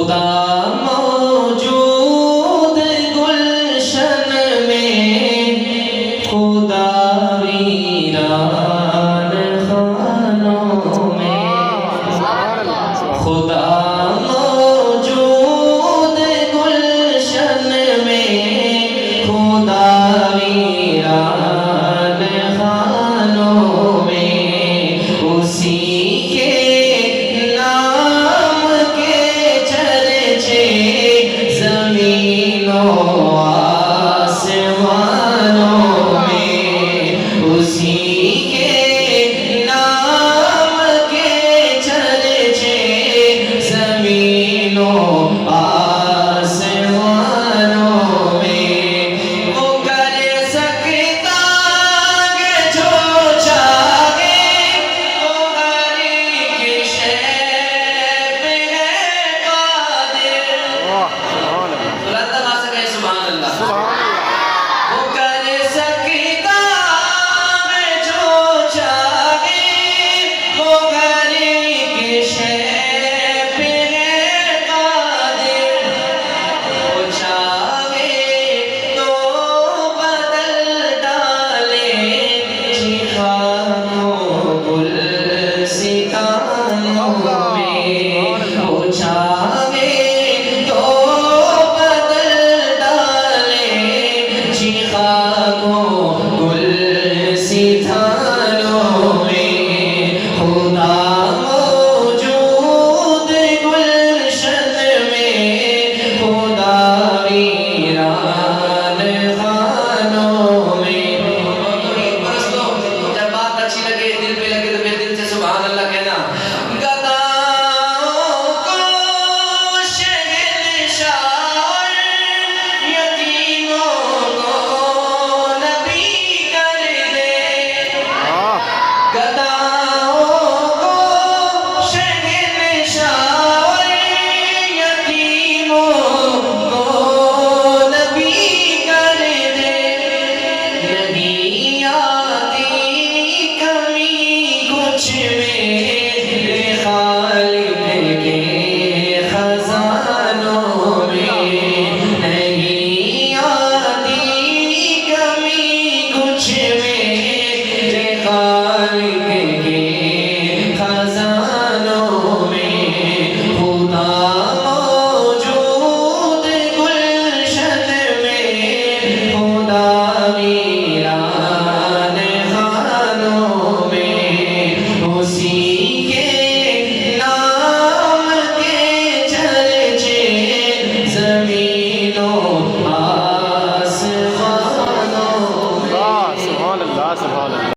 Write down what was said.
خدا موجود گلشن میں، خدا ویران خانوں میں، خدا موجود گلشن میں، خدا ویران خانوں میں، اسی کے نام کے چرچے زمین و آسمانوں میں، اسی کے نام کے چرچے زمین و آسمانوں میں، وہ کر سکتا ہے جو چاہے، وہ ہر ایک شے پہ ہے قادر۔ بلند آواز سے کہیں سبحان اللہ۔ وہ کر سکتا ہے جو چاہے، وہ ہر ایک شے پہ ہے قادر۔ وہ چاہے تو بدل ڈالے خانوں گلستانوں میں، وہ چاہے تو بدل ڈالے خانوں گلستانوں میں، خدا موجود گلشن میں، خدا ویران خانوں میں۔ پرستو جب بات اچھی لگے، دل پہ لگے تو پھر دل سے سبحان اللہ کہنا۔ گداؤں کو شہنشاہ، یتیموں کو نبی کر دے، گداؤں کو شہنشاہ، یتیموں کو نبی کر دے، نہیں آتی کمی کچھ میرے خالق کے خزانوں میں، نہیں آتی کمی کچھ میرے خالق کے خزانوں میں، خدا موجود گلشن میں، خدا ویران خانوں میں، اسی کے نام کے چرچے زمین و آسمانوں میں۔ سبحان اللہ سبحان